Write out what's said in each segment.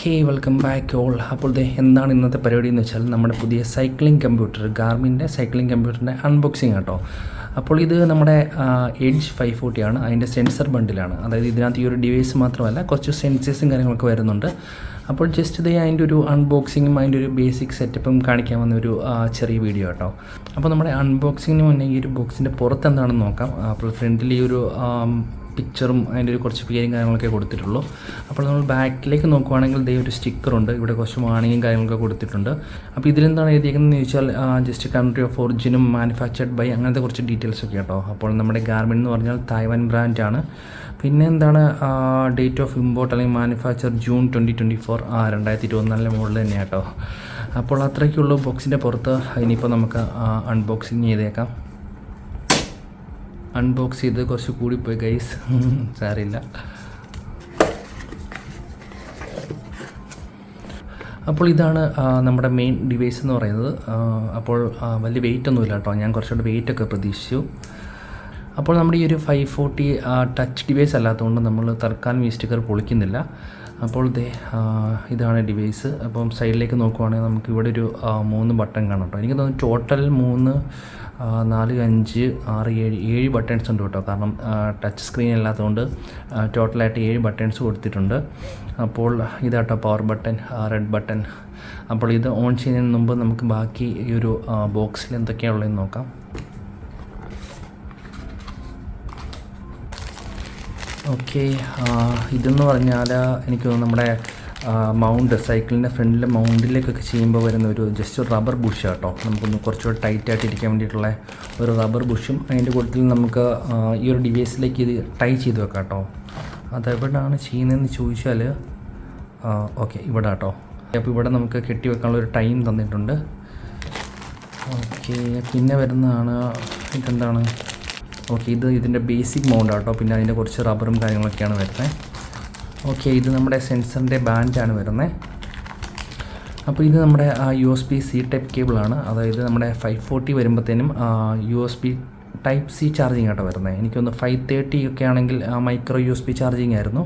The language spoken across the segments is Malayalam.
ഹേ വെൽക്കം ബാക്ക് ഓൾ. അപ്പോൾ എന്താണ് ഇന്നത്തെ പരിപാടി എന്ന് വെച്ചാൽ നമ്മുടെ പുതിയ സൈക്ലിംഗ് കമ്പ്യൂട്ടർ ഗാർമിൻ്റെ സൈക്ലിംഗ് കമ്പ്യൂട്ടറിൻ്റെ അൺബോക്സിങ് കേട്ടോ. അപ്പോൾ ഇത് നമ്മുടെ എഡ്ജ് 540 ആണ്. അതിൻ്റെ സെൻസർ ബണ്ടിലാണ്. അതായത് ഇതിനകത്ത് ഈ ഒരു ഡിവൈസ് മാത്രമല്ല കുറച്ച് സെൻസേഴ്സും കാര്യങ്ങളൊക്കെ വരുന്നുണ്ട്. അപ്പോൾ ജസ്റ്റ് ഇത് അതിൻ്റെ ഒരു അൺബോക്സിങ്ങും അതിൻ്റെ ഒരു ബേസിക് സെറ്റപ്പും കാണിക്കാൻ വന്ന ഒരു ചെറിയ വീഡിയോ കേട്ടോ. അപ്പോൾ നമ്മുടെ അൺബോക്സിങ്ങിന് മുന്നേ ഈ ഒരു ബോക്സിൻ്റെ പുറത്ത് എന്താണെന്ന് നോക്കാം. അപ്പോൾ ഫ്രണ്ടിൽ ഈ ഒരു പിക്ചറും അതിൻ്റെ ഒരു കുറച്ച് പേരും കാര്യങ്ങളൊക്കെ കൊടുത്തിട്ടുള്ളൂ. അപ്പോൾ നമ്മൾ ബാക്കിലേക്ക് നോക്കുവാണെങ്കിൽ ദേ ഒരു സ്റ്റിക്കറുണ്ട്. ഇവിടെ കുറച്ച് വാണിങ്ങും കാര്യങ്ങളൊക്കെ കൊടുത്തിട്ടുണ്ട്. അപ്പോൾ ഇതിലെന്താണ് എഴുതിയിരിക്കുന്നതെന്ന് ചോദിച്ചാൽ ജസ്റ്റ് കൺട്രി ഓഫ് ഒറിജിനും മാനുഫാക്ചർഡ് ബൈ അങ്ങനത്തെ കുറച്ച് ഡീറ്റെയിൽസൊക്കെ കേട്ടോ. അപ്പോൾ നമ്മുടെ ഗാർമെൻ്റ് എന്ന് പറഞ്ഞാൽ തായ്വാൻ ബ്രാൻഡാണ്. പിന്നെ എന്താണ് ഡേറ്റ് ഓഫ് ഇമ്പോർട്ട് അല്ലെങ്കിൽ മാനുഫാക്ചർ ജൂൺ 2024 2024 മുകളിൽ തന്നെ കേട്ടോ. അപ്പോൾ അത്രയ്ക്കുള്ളൂ ബോക്സിൻ്റെ പുറത്ത്. ഇനിയിപ്പോൾ നമുക്ക് അൺബോക്സിങ് ചെയ്തേക്കാം. അൺബോക്സ് ചെയ്ത് കുറച്ച് കൂടിപ്പോയി ഗൈസ്, സാരില്ല. അപ്പോൾ ഇതാണ് നമ്മുടെ മെയിൻ ഡിവൈസ് എന്ന് പറയുന്നത്. അപ്പോൾ വലിയ വെയിറ്റ് ഒന്നുമില്ല കേട്ടോ. ഞാൻ കുറച്ചുകൂടെ വെയിറ്റൊക്കെ പ്രതീക്ഷിച്ചു. അപ്പോൾ നമ്മുടെ ഈ ഒരു 540 ടച്ച് ഡിവൈസ് അല്ലാത്തതുകൊണ്ട് നമ്മൾ തൽക്കാലം ഈ സ്റ്റിക്കർ പൊളിക്കുന്നില്ല. അപ്പോൾ ഇതാണ് ഡിവൈസ്. അപ്പം സൈഡിലേക്ക് നോക്കുവാണെങ്കിൽ നമുക്ക് ഇവിടെ ഒരു 3 ബട്ടൺ കാണാം കേട്ടോ. എനിക്ക് തോന്നുന്നു ടോട്ടൽ 3, 4, 5, 6, 7 ബട്ടൺസ് ഉണ്ട് കേട്ടോ. കാരണം ടച്ച് സ്ക്രീൻ അല്ലാത്തതുകൊണ്ട് ടോട്ടലായിട്ട് 7 ബട്ടൺസ് കൊടുത്തിട്ടുണ്ട്. അപ്പോൾ ഇതാട്ടോ പവർ ബട്ടൺ, റെഡ് ബട്ടൺ. അപ്പോൾ ഇത് ഓൺ ചെയ്യുന്നതിന് മുമ്പ് നമുക്ക് ബാക്കി ഈ ഒരു ബോക്സിൽ എന്തൊക്കെയാണ് ഉള്ളതെന്ന് നോക്കാം. ഓക്കെ, ഇതെന്ന് പറഞ്ഞാൽ എനിക്ക് തോന്നുന്നു നമ്മുടെ മൗണ്ട് സൈക്കിളിൻ്റെ ഫ്രണ്ടിലെ മൗണ്ടിലേക്കൊക്കെ ചെയ്യുമ്പോൾ വരുന്ന ഒരു ജസ്റ്റ് ഒരു റബ്ബർ ബുഷ് കേട്ടോ. നമുക്കൊന്ന് കുറച്ചുകൂടെ ടൈറ്റായിട്ട് ഇരിക്കാൻ വേണ്ടിയിട്ടുള്ള ഒരു റബ്ബർ ബുഷും അതിൻ്റെ കൂട്ടത്തിൽ നമുക്ക് ഈ ഒരു ഡിവൈസിലേക്ക് ഇത് ടൈ ചെയ്ത് വെക്കാം കേട്ടോ. അതെവിടെയാണ് ചെയ്യുന്നതെന്ന് ചോദിച്ചാൽ ഓക്കെ ഇവിടെ കേട്ടോ. അപ്പോൾ ഇവിടെ നമുക്ക് കെട്ടി വെക്കാനുള്ള ഒരു ടൈം തന്നിട്ടുണ്ട്. ഓക്കെ, പിന്നെ വരുന്നതാണ് ഇതെന്താണ്. ഓക്കെ, ഇതിൻ്റെ ബേസിക് മൗണ്ട് കേട്ടോ. പിന്നെ അതിൻ്റെ കുറച്ച് റബ്ബറും കാര്യങ്ങളൊക്കെയാണ് വരുന്നത്. ഓക്കെ, ഇത് നമ്മുടെ സെൻസറിൻ്റെ ബാൻഡാണ് വരുന്നത്. അപ്പോൾ ഇത് നമ്മുടെ USB C ടൈപ്പ് കേബിളാണ്. അതായത് നമ്മുടെ 540 വരുമ്പോഴത്തേനും USB ടൈപ്പ് C ചാർജിങ് ആട്ടോ വരുന്നത്. എനിക്കൊന്ന് 530 ഒക്കെ ആണെങ്കിൽ മൈക്രോ USB ചാർജിങ് ആയിരുന്നു.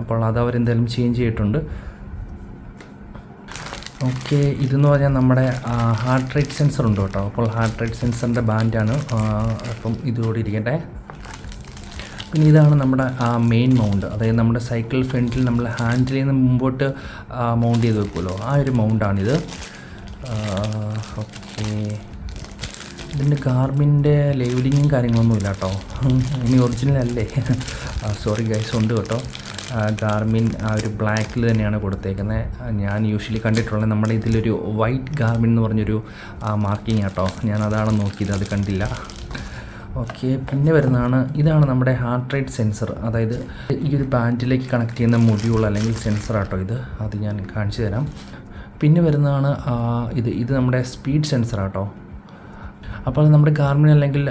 അപ്പോൾ അത് അവരെന്തായാലും ചേഞ്ച് ചെയ്തിട്ടുണ്ട്. ഓക്കെ, ഇതെന്ന് പറഞ്ഞാൽ നമ്മുടെ ഹാർട്ട് റേറ്റ് സെൻസർ ഉണ്ട് കേട്ടോ. അപ്പോൾ ഹാർട്ട് റേറ്റ് സെൻസറിൻ്റെ ബാൻഡാണ്. അപ്പം ഇതുകൂടി ഇരിക്കട്ടെ. പിന്നെ ഇതാണ് നമ്മുടെ മെയിൻ മൗണ്ട്. അതായത് നമ്മുടെ സൈക്കിൾ ഫ്രണ്ടിൽ നമ്മൾ ഹാൻഡിൽ നിന്ന് മുമ്പോട്ട് മൗണ്ട് ചെയ്ത് വെക്കുമല്ലോ, ആ ഒരു മൗണ്ടാണിത്. ഓക്കെ, ഇതിൻ്റെ ഗാർമിൻ്റെ ലേബലിങ്ങും കാര്യങ്ങളൊന്നുമില്ല കേട്ടോ. ഇനി ഒറിജിനൽ അല്ലേ? സോറി ഗൈസ്, ഉണ്ട് കേട്ടോ. ഗാർമിൻ ആ ഒരു ബ്ലാക്കിൽ തന്നെയാണ് കൊടുത്തേക്കുന്നത്. ഞാൻ യൂഷ്വലി കണ്ടിട്ടുള്ളത് നമ്മുടെ ഇതിലൊരു വൈറ്റ് ഗാർമിൻ എന്ന് പറഞ്ഞൊരു മാർക്കിങ് കേട്ടോ. ഞാൻ അതാണ് നോക്കിയത്, അത് കണ്ടില്ല. ഓക്കെ, പിന്നെ ഇതാണ് നമ്മുടെ ഹാർട്ട് റേറ്റ് സെൻസർ. അതായത് ഈ ഒരു ബാൻഡിലേക്ക് കണക്ട് ചെയ്യുന്ന മൊഡ്യൂൾ അല്ലെങ്കിൽ സെൻസർ ആട്ടോ ഇത്. അത് ഞാൻ കാണിച്ചു തരാം. പിന്നെ വരുന്നതാണ് ഇത് നമ്മുടെ സ്പീഡ് സെൻസർ ആട്ടോ. അപ്പോൾ നമ്മുടെ ഗാർമിൻ അല്ലെങ്കിൽ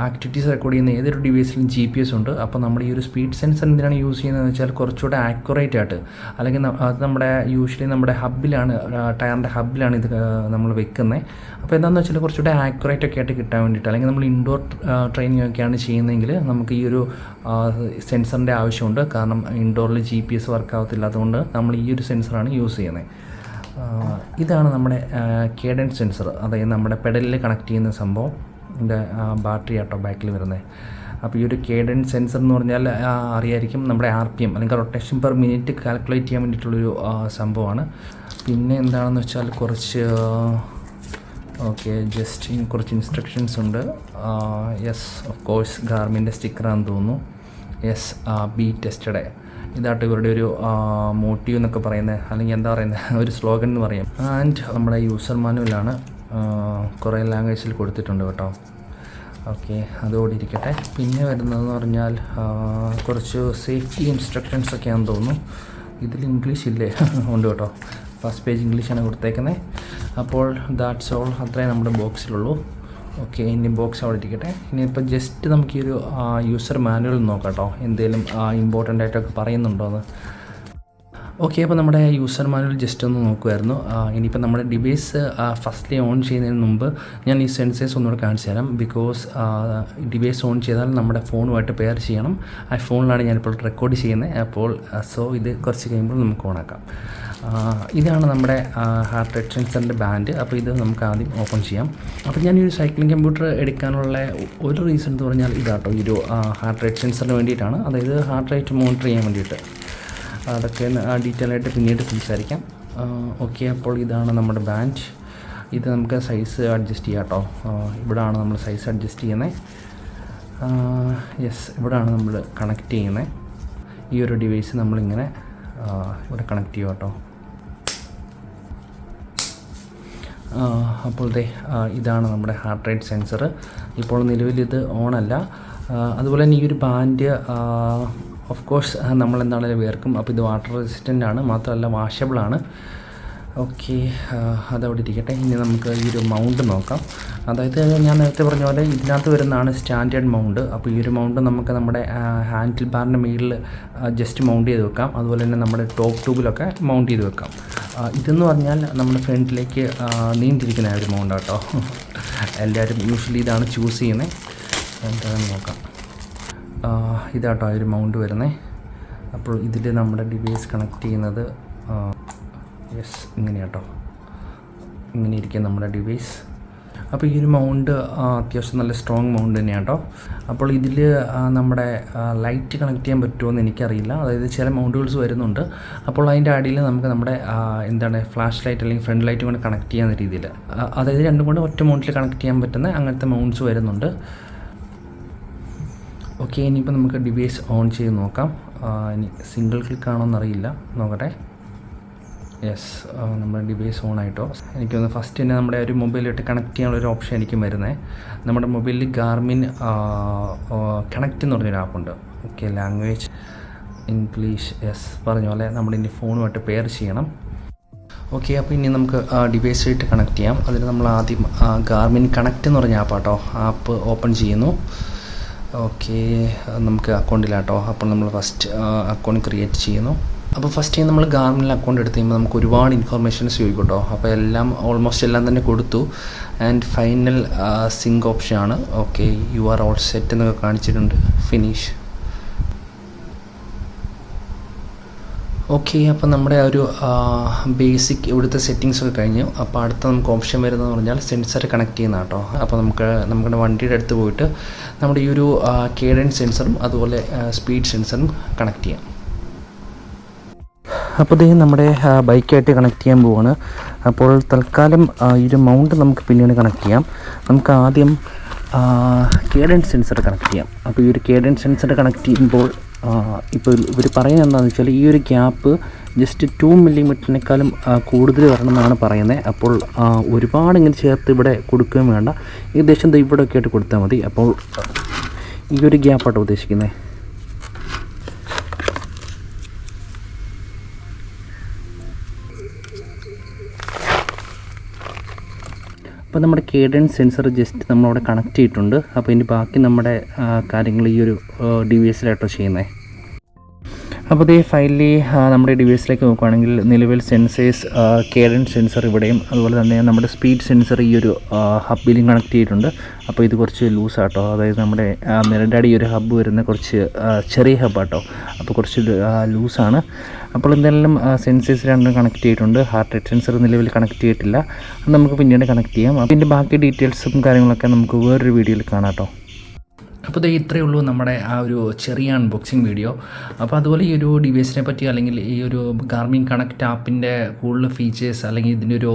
ആക്ടിവിറ്റീസ് റെക്കോർഡ് ചെയ്യുന്ന ഏതൊരു ഡിവൈസിലും GPS ഉണ്ട്. അപ്പോൾ നമ്മൾ ഈ ഒരു സ്പീഡ് സെൻസർ എന്തിനാണ് യൂസ് ചെയ്യുന്നതെന്ന് വെച്ചാൽ കുറച്ചുകൂടെ ആക്യുറേറ്റ് ആയിട്ട്, അല്ലെങ്കിൽ അത് നമ്മുടെ യൂഷ്വലി നമ്മുടെ ഹബ്ബിലാണ്, ടയറിൻ്റെ ഹബ്ബിലാണ് ഇത് നമ്മൾ വെക്കുന്നത്. അപ്പോൾ എന്താണെന്ന് വെച്ചാൽ കുറച്ചുകൂടെ ആക്യുറേറ്റ് ഒക്കെ ആയിട്ട് കിട്ടാൻ വേണ്ടിയിട്ട്, അല്ലെങ്കിൽ നമ്മൾ ഇൻഡോർ ട്രെയിനിങ് ഒക്കെയാണ് ചെയ്യുന്നതെങ്കിൽ നമുക്ക് ഈ ഒരു സെൻസറിൻ്റെ ആവശ്യമുണ്ട്. കാരണം ഇൻഡോറിൽ GPS വർക്ക് ആവത്തില്ലാത്തതുകൊണ്ട് നമ്മൾ ഈ ഒരു സെൻസറാണ് യൂസ് ചെയ്യുന്നത്. ഇതാണ് നമ്മുടെ കേഡൻസ് സെൻസർ. അതായത് നമ്മുടെ പെഡലിൽ കണക്ട് ചെയ്യുന്ന സംഭവം. ഇതിൻ്റെ ബാറ്ററി ആട്ടോ ബാക്കിൽ വരുന്നത്. അപ്പോൾ ഈ ഒരു കേഡൻസ് സെൻസർ എന്ന് പറഞ്ഞാൽ അറിയായിരിക്കും, നമ്മുടെ RPM അല്ലെങ്കിൽ റൊട്ടേഷൻ പെർ മിനിറ്റ് കാൽക്കുലേറ്റ് ചെയ്യാൻ വേണ്ടിയിട്ടുള്ളൊരു സംഭവമാണ്. പിന്നെ എന്താണെന്ന് വെച്ചാൽ കുറച്ച് ഇൻസ്ട്രക്ഷൻസ് ഉണ്ട്. യെസ്, ഓഫ് കോഴ്സ് ഗാർമിൻ്റെ സ്റ്റിക്കറാണെന്ന് തോന്നുന്നു. Yes, B tested. ഇതായിട്ട് ഇവരുടെ ഒരു മോട്ടീവ് എന്നൊക്കെ പറയുന്നത്, അല്ലെങ്കിൽ എന്താ പറയുന്നത്, ഒരു സ്ലോഗൻ എന്ന് പറയും. ആൻഡ് നമ്മുടെ യൂസർ മാനുവലാണ്. കുറേ ലാംഗ്വേജിൽ കൊടുത്തിട്ടുണ്ട് കേട്ടോ. ഓക്കെ, അതോടെ ഇരിക്കട്ടെ. പിന്നെ വരുന്നതെന്ന് പറഞ്ഞാൽ കുറച്ച് സേഫ്റ്റി ഇൻസ്ട്രക്ഷൻസ് ഒക്കെയാണെന്ന് തോന്നുന്നു. ഇതിൽ ഇംഗ്ലീഷ് ഇല്ലേ? ഉണ്ട് കേട്ടോ. ഫസ്റ്റ് പേജ് ഇംഗ്ലീഷാണ് കൊടുത്തേക്കുന്നത്. അപ്പോൾ ദാറ്റ്സ് ഓൾ. അത്രേ നമ്മുടെ ബോക്സിലുള്ളൂ. ഓക്കെ, ഇനി ബോക്സ് അവിടെ ഇരിക്കട്ടെ. ഇനിയിപ്പോൾ ജസ്റ്റ് നമുക്ക് ഈ ഒരു യൂസർ മാനുവൽ നോക്കാം കേട്ടോ, എന്തെങ്കിലും ഇമ്പോർട്ടൻ്റ് ആയിട്ടൊക്കെ പറയുന്നുണ്ടോയെന്ന്. ഓക്കെ, അപ്പോൾ നമ്മുടെ യൂസർ മാനുവൽ ജസ്റ്റ് ഒന്ന് നോക്കുമായിരുന്നു. ഇനിയിപ്പോൾ നമ്മുടെ ഡിവൈസ് ഫസ്റ്റ്ലി ഓൺ ചെയ്യുന്നതിന് മുമ്പ് ഞാൻ ഈ സെൻസേഴ്സ് ഒന്നുകൂടെ കാണിച്ചു തരാം. ബിക്കോസ് ഡിവൈസ് ഓൺ ചെയ്താൽ നമ്മുടെ ഫോണുമായിട്ട് പെയർ ചെയ്യണം. ആ ഫോണിലാണ് ഞാനിപ്പോൾ റെക്കോർഡ് ചെയ്യുന്നത്. അപ്പോൾ ഇത് കുറച്ച് കഴിയുമ്പോൾ നമുക്ക് ഓണാക്കാം. ഇതാണ് നമ്മുടെ ഹാർട്ട് റേറ്റ് സെൻസറിൻ്റെ ബാൻഡ്. അപ്പോൾ ഇത് നമുക്ക് ആദ്യം ഓപ്പൺ ചെയ്യാം. അപ്പോൾ ഞാൻ ഈ ഒരു സൈക്ലിംഗ് കമ്പ്യൂട്ടർ എടുക്കാനുള്ള ഒരു റീസൺ എന്ന് പറഞ്ഞാൽ ഇതാട്ടോ, ഈ ഒരു ഹാർട്ട് റേറ്റ് സെൻസറിന് വേണ്ടിയിട്ടാണ്. അതായത് ഹാർട്ട് റേറ്റ് മോണിറ്റർ ചെയ്യാൻ വേണ്ടിയിട്ട്. അതൊക്കെ ഡീറ്റെയിൽ ആയിട്ട് പിന്നീട് സംസാരിക്കാം. ഓക്കെ, അപ്പോൾ ഇതാണ് നമ്മുടെ ബാൻഡ്. ഇത് നമുക്ക് സൈസ് അഡ്ജസ്റ്റ് ചെയ്യാം കേട്ടോ. ഇവിടെയാണ് നമ്മൾ സൈസ് അഡ്ജസ്റ്റ് ചെയ്യുന്നത്. യെസ്, ഇവിടെയാണ് നമ്മൾ കണക്ട് ചെയ്യുന്നത്. ഈ ഒരു ഡിവൈസ് നമ്മളിങ്ങനെ ഇവിടെ കണക്ട് ചെയ്യുക കേട്ടോ. അപ്പോൾ ഇതാണ് നമ്മുടെ ഹാർട്ട് റേറ്റ് സെൻസർ. ഇപ്പോൾ നിലവിൽ ഇത് ഓണല്ല. അതുപോലെ തന്നെ ഈ ഒരു ബാൻഡ് ഓഫ് കോഴ്സ് നമ്മളെന്താണെങ്കിലും വേർക്കും. അപ്പോൾ ഇത് വാട്ടർ റെസിസ്റ്റൻ്റ് ആണ്, മാത്രമല്ല വാഷബിളാണ്. ഓക്കെ, അതവിടെ ഇരിക്കട്ടെ. ഇനി നമുക്ക് ഈ ഒരു മൗണ്ട് നോക്കാം. അതായത് ഞാൻ നേരത്തെ പറഞ്ഞ പോലെ ഇതിനകത്ത് വരുന്നതാണ് സ്റ്റാൻഡേർഡ് മൗണ്ട്. അപ്പോൾ ഈ ഒരു മൗണ്ട് നമുക്ക് നമ്മുടെ ഹാൻഡിൽ ബാറിൻ്റെ മുകളിൽ ജസ്റ്റ് മൗണ്ട് ചെയ്ത് വെക്കാം. അതുപോലെ തന്നെ നമ്മുടെ ടോപ്പ് ട്യൂബിലൊക്കെ മൗണ്ട് ചെയ്ത് വെക്കാം. ഇതെന്ന് പറഞ്ഞാൽ നമ്മുടെ ഫ്രണ്ടിലേക്ക് നീണ്ടിരിക്കുന്ന ഒരു മൗണ്ട് കേട്ടോ. എല്ലാവരും യൂഷ്വലി ഇതാണ് ചൂസ് ചെയ്യുന്നത്. എന്താണെന്ന് നോക്കാം. ഇതാട്ടോ ആ ഒരു മൗണ്ട് വരുന്നത്. അപ്പോൾ ഇതിൽ നമ്മുടെ ഡിവൈസ് കണക്ട് ചെയ്യുന്നത് യെസ് ഇങ്ങനെ കേട്ടോ, ഇങ്ങനെ ഇരിക്കും നമ്മുടെ ഡിവൈസ്. അപ്പോൾ ഈ ഒരു മൗണ്ട് അത്യാവശ്യം നല്ല സ്ട്രോങ് മൗണ്ട് തന്നെയാണ് കേട്ടോ. അപ്പോൾ ഇതിൽ നമ്മുടെ ലൈറ്റ് കണക്ട് ചെയ്യാൻ പറ്റുമോ എന്ന് എനിക്കറിയില്ല. അതായത് ചില മൗണ്ടുകൾസ് വരുന്നുണ്ട്. അപ്പോൾ അതിൻ്റെ അടിയിൽ നമുക്ക് നമ്മുടെ ഫ്ലാഷ് ലൈറ്റ് അല്ലെങ്കിൽ ഫ്രണ്ട് ലൈറ്റും കൂടെ കണക്ട് ചെയ്യാവുന്ന രീതിയിൽ, അതായത് രണ്ടും കൂടെ ഒറ്റ മൗണ്ടിൽ കണക്ട് ചെയ്യാൻ പറ്റുന്ന അങ്ങനത്തെ മൗണ്ട്സ് വരുന്നുണ്ട്. ഓക്കെ, ഇനിയിപ്പോൾ നമുക്ക് ഡിവൈസ് ഓൺ ചെയ്ത് നോക്കാം. ഇനി സിംഗിൾ ക്ലിക്ക് ആണോ എന്നറിയില്ല, നോക്കട്ടെ. യെസ്, നമ്മുടെ ഡിവൈസ് ഓൺ ആയിട്ടോ. എനിക്കൊന്ന് ഫസ്റ്റ് തന്നെ നമ്മുടെ ഒരു മൊബൈലിലോട്ട് കണക്ട് ചെയ്യാനുള്ളൊരു ഓപ്ഷൻ എനിക്ക് വരുന്നത്. നമ്മുടെ മൊബൈലിൽ ഗാർമിൻ കണക്റ്റ് എന്ന് പറഞ്ഞൊരു ആപ്പുണ്ട്. Okay, language English. യെസ്, പറഞ്ഞ പോലെ നമ്മുടെ ഇനി ഫോണുമായിട്ട് പെയർ ചെയ്യണം. ഓക്കെ, അപ്പോൾ ഇനി നമുക്ക് ഡിവൈസായിട്ട് കണക്ട് ചെയ്യാം. അതിന് നമ്മൾ ആദ്യം ഗാർമിൻ കണക്റ്റ് എന്ന് പറഞ്ഞ ആപ്പാട്ടോ, ആപ്പ് ഓപ്പൺ ചെയ്യുന്നു. ഓക്കെ, നമുക്ക് അക്കൗണ്ടിലാട്ടോ. അപ്പോൾ നമ്മൾ ഫസ്റ്റ് അക്കൗണ്ട് ക്രിയേറ്റ് ചെയ്യുന്നു. അപ്പോൾ ഫസ്റ്റ് ടൈം നമ്മൾ ഗാർമിനിൽ അക്കൗണ്ട് എടുത്ത് കഴിയുമ്പോൾ നമുക്ക് ഒരുപാട് ഇൻഫർമേഷൻസ് ചോദിക്കും കേട്ടോ. അപ്പോൾ ഓൾമോസ്റ്റ് എല്ലാം തന്നെ കൊടുത്തു. ആൻഡ് ഫൈനൽ സിങ്ക് ഓപ്ഷനാണ്. Okay, you are all set എന്നൊക്കെ കാണിച്ചിട്ടുണ്ട്. ഫിനിഷ്. ഓക്കെ, അപ്പോൾ നമ്മുടെ ഒരു ബേസിക് ഇവിടുത്തെ സെറ്റിങ്സൊക്കെ കഴിഞ്ഞു. അപ്പോൾ അടുത്ത നമുക്ക് ഓപ്ഷൻ വരുന്നതെന്ന് പറഞ്ഞാൽ സെൻസർ കണക്ട് ചെയ്യുന്ന കേട്ടോ. അപ്പോൾ നമ്മുടെ വണ്ടിയുടെ അടുത്ത് പോയിട്ട് നമ്മുടെ ഈ ഒരു കേഡൻസ് സെൻസറും അതുപോലെ സ്പീഡ് സെൻസറും കണക്ട് ചെയ്യാം. അപ്പോൾ ഇത് നമ്മുടെ ബൈക്കായിട്ട് കണക്ട് ചെയ്യാൻ പോവാണ്. അപ്പോൾ തൽക്കാലം ഈ ഒരു മൗണ്ട് നമുക്ക് പിന്നീട് കണക്ട് ചെയ്യാം. നമുക്ക് ആദ്യം കേഡൻസ് സെൻസർ കണക്ട് ചെയ്യാം. അപ്പോൾ ഈ ഒരു കേഡൻസ് സെൻസർ കണക്ട് ചെയ്യുമ്പോൾ ഇപ്പോൾ ഇവർ പറയുന്നത് എന്താണെന്ന് വെച്ചാൽ ഈ ഒരു ഗ്യാപ്പ് ജസ്റ്റ് 2 മില്ലിമീറ്ററിനേക്കാളും കൂടുതൽ വരണം എന്നാണ് പറയുന്നത്. അപ്പോൾ ഒരുപാട് ഇങ്ങനെ ചേർത്ത് ഇവിടെ കൊടുക്കുകയും വേണ്ട, ഏകദേശം ഇവിടെയൊക്കെ ആയിട്ട് കൊടുത്താൽ മതി. അപ്പോൾ ഈ ഒരു ഗ്യാപ്പാട്ടോ ഉദ്ദേശിക്കുന്നത്. അപ്പോൾ നമ്മുടെ കേഡൻസ് സെൻസർ ജസ്റ്റ് നമ്മളവിടെ കണക്ട് ചെയ്തിട്ടുണ്ട്. അപ്പോൾ ഇനി ബാക്കി നമ്മുടെ കാര്യങ്ങൾ ഈ ഒരു ഡിവൈസിലായിട്ടോ ചെയ്യുന്നത്. അപ്പോൾ ഈ ഫൈനലി നമ്മുടെ ഡിവൈസിലേക്ക് നോക്കുകയാണെങ്കിൽ നിലവിൽ സെൻസേഴ്സ് കേഡൻസ് സെൻസർ ഇവിടെയും അതുപോലെ തന്നെ നമ്മുടെ സ്പീഡ് സെൻസർ ഈ ഒരു ഹബ്ബിലും കണക്ട് ചെയ്തിട്ടുണ്ട്. അപ്പോൾ ഇത് കുറച്ച് ലൂസാട്ടോ, അതായത് നമ്മുടെ മെറിഡാടി ഈ ഒരു ഹബ്ബ് വരുന്ന കുറച്ച് ചെറിയ ഹബ്ബാട്ടോ. അപ്പോൾ കുറച്ച് ലൂസാണ്. അപ്പോൾ എന്തായാലും സെൻസേഴ്സ് രണ്ടും കണക്ട് ചെയ്തിട്ടുണ്ട്. ഹാർട്ട് റേറ്റ് സെൻസർ നിലവിൽ കണക്ട് ചെയ്തിട്ടില്ല. അത് നമുക്ക് പിന്നീട് കണക്ട് ചെയ്യാം. അതിൻ്റെ ബാക്കി ഡീറ്റെയിൽസും കാര്യങ്ങളൊക്കെ നമുക്ക് വേറൊരു വീഡിയോയിൽ കാണാം കേട്ടോ. അപ്പോൾ ഇത്രയേ ഉള്ളൂ നമ്മുടെ ആ ഒരു ചെറിയ അൺബോക്സിങ് വീഡിയോ. അപ്പോൾ അതുപോലെ ഈ ഒരു ഡിവൈസിനെ പറ്റി അല്ലെങ്കിൽ ഈ ഒരു ഗാർമിൻ കണക്റ്റ് ആപ്പിൻ്റെ കൂടുതൽ ഫീച്ചേഴ്സ് അല്ലെങ്കിൽ ഇതിൻ്റെ ഒരു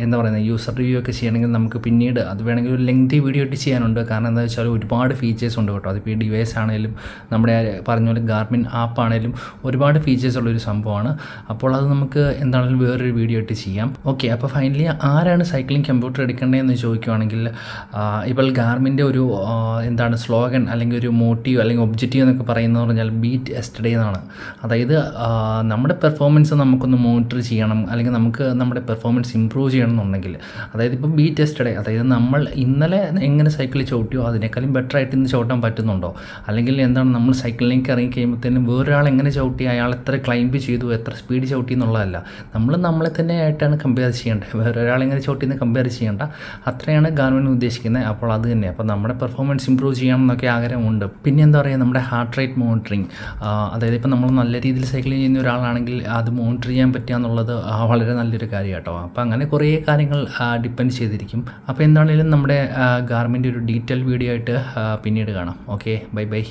എന്താ പറയുന്നത് യൂസർ റിവ്യൂ ഒക്കെ ചെയ്യണമെങ്കിൽ നമുക്ക് പിന്നീട് അത് വേണമെങ്കിൽ ഒരു ലെങ്തി വീഡിയോ ഇട്ട് ചെയ്യാനുണ്ട്. കാരണം എന്താ വെച്ചാൽ ഒരുപാട് ഫീച്ചേഴ്സ് ഉണ്ട് കേട്ടോ. അതിപ്പോൾ ഈ ഡിവൈസ് ആണെങ്കിലും നമ്മുടെ പറഞ്ഞ പോലെ ഗാർമിൻ ആപ്പ് ആണെങ്കിലും ഒരുപാട് ഫീച്ചേഴ്സ് ഉള്ളൊരു സംഭവമാണ്. അപ്പോൾ അത് നമുക്ക് എന്താണെങ്കിലും വേറൊരു വീഡിയോ ഇട്ട് ചെയ്യാം. ഓക്കെ, അപ്പോൾ ഫൈനലി ആരാണ് സൈക്ലിംഗ് കമ്പ്യൂട്ടർ എടുക്കേണ്ടതെന്ന് ചോദിക്കുകയാണെങ്കിൽ ഇപ്പോൾ ഗാർമിൻ്റെ ഒരു എന്താണ് സ്ലോഗൻ അല്ലെങ്കിൽ ഒരു മോട്ടീവ് അല്ലെങ്കിൽ ഒബ്ജക്റ്റീവ് എന്നൊക്കെ പറയുന്നത് പറഞ്ഞാൽ ബീറ്റ് യെസ്റ്റർഡേ എന്നാണ്. അതായത് നമ്മുടെ പെർഫോമൻസ് നമുക്കൊന്ന് മോണിറ്റർ ചെയ്യണം അല്ലെങ്കിൽ നമുക്ക് നമ്മുടെ പെർഫോമൻസ് ഇമ്പ്രൂവ് ചെയ്യണം എന്നുണ്ടെങ്കിൽ, അതായത് ഇപ്പോൾ ബീറ്റ് യെസ്റ്റർഡേ, അതായത് നമ്മൾ ഇന്നലെ എങ്ങനെ സൈക്കിൾ ചവിട്ടിയോ അതിനേക്കാളും ബെറ്റർ ആയിട്ട് ഇന്ന് ചവിട്ടാൻ പറ്റുന്നുണ്ടോ, അല്ലെങ്കിൽ എന്താണ് നമ്മൾ സൈക്കിളിലേക്ക് ഇറങ്ങി കഴിയുമ്പോഴത്തേനും വേറൊരാൾ എങ്ങനെ ചവിട്ടി, അയാൾ എത്ര ക്ലൈംബ് ചെയ്തു, എത്ര സ്പീഡ് ചവിട്ടി എന്നുള്ളതല്ല, നമ്മളെ തന്നെ ആയിട്ടാണ് കമ്പയർ ചെയ്യേണ്ടത്. വേറൊരാൾ എങ്ങനെ ചവിട്ടിന്ന് കമ്പയർ ചെയ്യേണ്ട. അത്രയാണ് ഗാർമിൻ ഉദ്ദേശിക്കുന്നത്. അപ്പോൾ അത് തന്നെ, അപ്പോൾ നമ്മുടെ പെർഫോമൻസ് ഇമ്പ്രൂവ് ചെയ്യണം എന്നൊക്കെ ആഗ്രഹമുണ്ട്. പിന്നെ എന്താ പറയുക, നമ്മുടെ ഹാർട്ട് റേറ്റ് മോണിറ്ററിങ്, അതായത് ഇപ്പോൾ നമ്മൾ നല്ല രീതിയിൽ സൈക്ലിംഗ് ചെയ്യുന്ന ഒരാളാണെങ്കിൽ അത് മോണിറ്റർ ചെയ്യാൻ പറ്റുക എന്നുള്ളത് വളരെ നല്ലൊരു കാര്യം കേട്ടോ. അപ്പോൾ അങ്ങനെ കുറേ കാര്യങ്ങൾ ഡിപ്പെൻഡ് ചെയ്തിരിക്കും. അപ്പോൾ എന്താണെങ്കിലും നമ്മുടെ ഗാർമിൻ്റെ ഒരു ഡീറ്റെയിൽ വീഡിയോ ആയിട്ട് പിന്നീട് കാണാം. Okay, bye bye.